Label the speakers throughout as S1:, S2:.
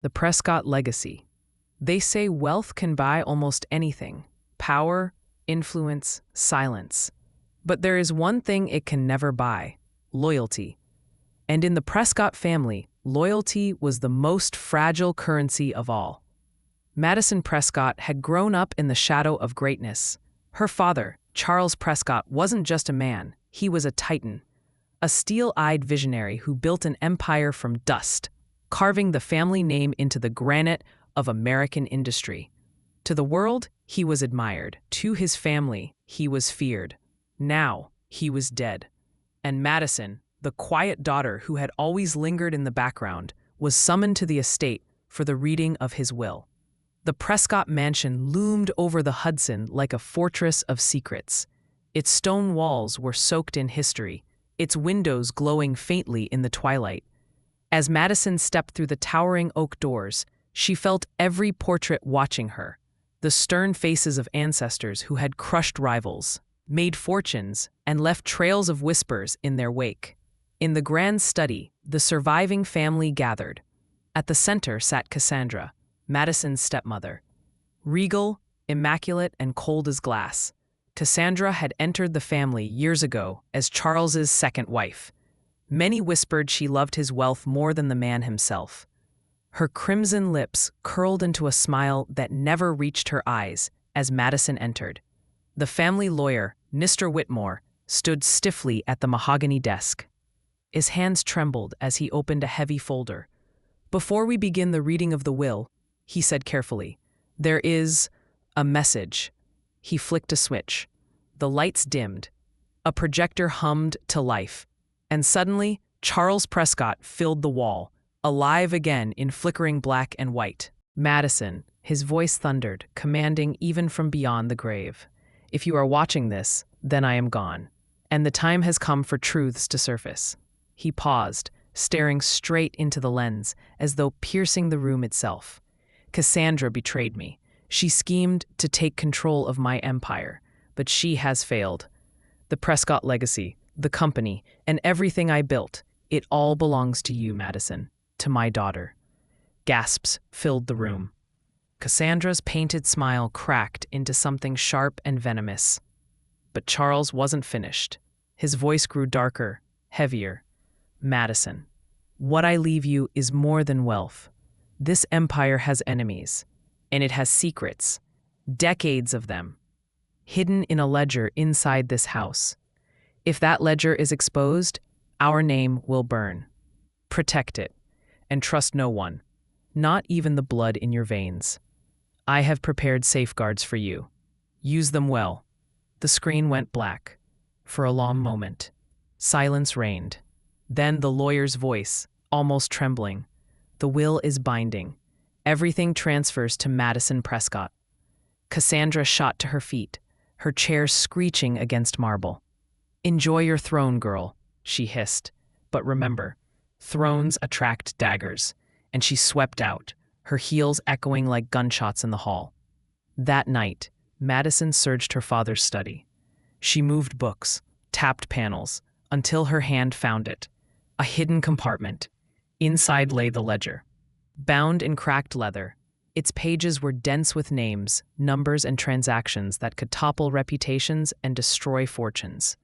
S1: The Prescott Legacy. They say wealth can buy almost anything: power, influence, silence. But there is one thing it can never buy: loyalty. And in the Prescott family, loyalty was the most fragile currency of all. Madison Prescott had grown up in the shadow of greatness. Her father, Charles Prescott, wasn't just a man, he was a titan. A steel-eyed visionary who built an empire from dust, carving the family name into the granite of American industry. To the world, he was admired. To his family, he was feared. Now, he was dead. And Madison, the quiet daughter who had always lingered in the background, was summoned to the estate for the reading of his will. The Prescott mansion loomed over the Hudson like a fortress of secrets. Its stone walls were soaked in history, its windows glowing faintly in the twilight. As Madison stepped through the towering oak doors, she felt every portrait watching her, the stern faces of ancestors who had crushed rivals, made fortunes, and left trails of whispers in their wake. In the grand study, the surviving family gathered. At the center sat Cassandra, Madison's stepmother. Regal, immaculate, and cold as glass, Cassandra had entered the family years ago as Charles's second wife. Many whispered she loved his wealth more than the man himself. Her crimson lips curled into a smile that never reached her eyes as Madison entered. The family lawyer, Mr. Whitmore, stood stiffly at the mahogany desk. His hands trembled as he opened a heavy folder. "Before we begin the reading of the will," he said carefully, "there is a message." He flicked a switch. The lights dimmed. A projector hummed to life. And suddenly, Charles Prescott filled the wall, alive again in flickering black and white. "Madison," his voice thundered, commanding even from beyond the grave. "If you are watching this, then I am gone. And the time has come for truths to surface." He paused, staring straight into the lens, as though piercing the room itself. "Cassandra betrayed me. She schemed to take control of my empire, but she has failed. The Prescott Legacy, the company, and everything I built, it all belongs to you, Madison, to my daughter." Gasps filled the room. Cassandra's painted smile cracked into something sharp and venomous. But Charles wasn't finished. His voice grew darker, heavier. "Madison, what I leave you is more than wealth. This empire has enemies, and it has secrets, decades of them, hidden in a ledger inside this house. If that ledger is exposed, our name will burn. Protect it, and trust no one, not even the blood in your veins. I have prepared safeguards for you. Use them well." The screen went black. For a long moment, silence reigned. Then the lawyer's voice, almost trembling. "The will is binding. Everything transfers to Madison Prescott." Cassandra shot to her feet, her chair screeching against marble. "Enjoy your throne, girl," she hissed. "But remember, thrones attract daggers." And she swept out, her heels echoing like gunshots in the hall. That night, Madison searched her father's study. She moved books, tapped panels, until her hand found it. A hidden compartment. Inside lay the ledger. Bound in cracked leather, its pages were dense with names, numbers, and transactions that could topple reputations and destroy fortunes.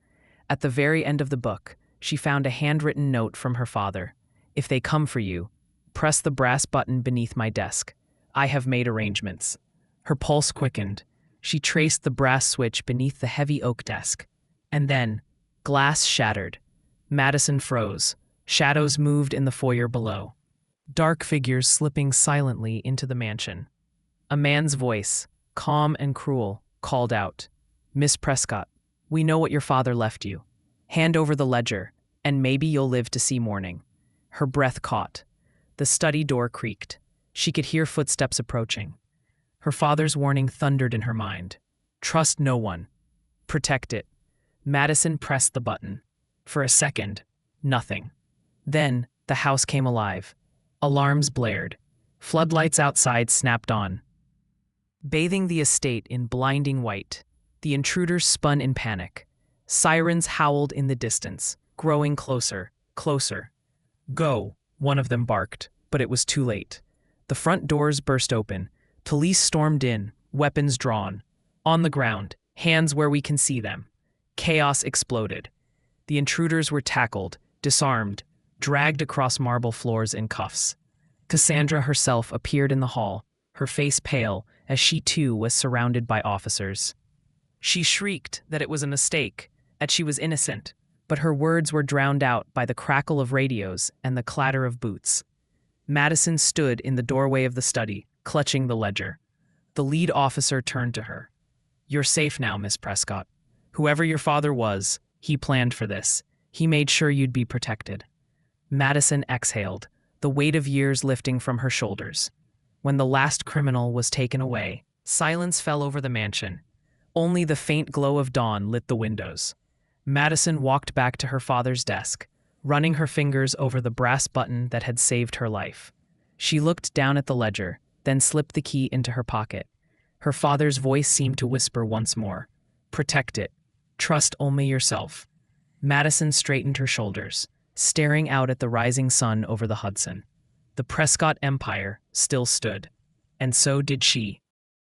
S1: At the very end of the book, she found a handwritten note from her father. "If they come for you, press the brass button beneath my desk. I have made arrangements." Her pulse quickened. She traced the brass switch beneath the heavy oak desk. And then, glass shattered. Madison froze. Shadows moved in the foyer below. Dark figures slipping silently into the mansion. A man's voice, calm and cruel, called out, "Miss Prescott, we know what your father left you. Hand over the ledger, and maybe you'll live to see morning." Her breath caught. The study door creaked. She could hear footsteps approaching. Her father's warning thundered in her mind. "Trust no one. Protect it." Madison pressed the button. For a second, nothing. Then, the house came alive. Alarms blared. Floodlights outside snapped on, bathing the estate in blinding white. The intruders spun in panic. Sirens howled in the distance, growing closer, closer. "Go," one of them barked, but it was too late. The front doors burst open. Police stormed in, weapons drawn. On the ground, hands where we can see them. Chaos exploded. The intruders were tackled, disarmed, dragged across marble floors in cuffs. Cassandra herself appeared in the hall, her face pale, as she too was surrounded by officers. She shrieked that it was a mistake, that she was innocent, but her words were drowned out by the crackle of radios and the clatter of boots. Madison stood in the doorway of the study, clutching the ledger. The lead officer turned to her. "You're safe now, Miss Prescott. Whoever your father was, he planned for this. He made sure you'd be protected." Madison exhaled, the weight of years lifting from her shoulders. When the last criminal was taken away, silence fell over the mansion. Only the faint glow of dawn lit the windows. Madison walked back to her father's desk, running her fingers over the brass button that had saved her life. She looked down at the ledger, then slipped the key into her pocket. Her father's voice seemed to whisper once more, "Protect it. Trust only yourself." Madison straightened her shoulders, staring out at the rising sun over the Hudson. The Prescott Empire still stood, and so did she.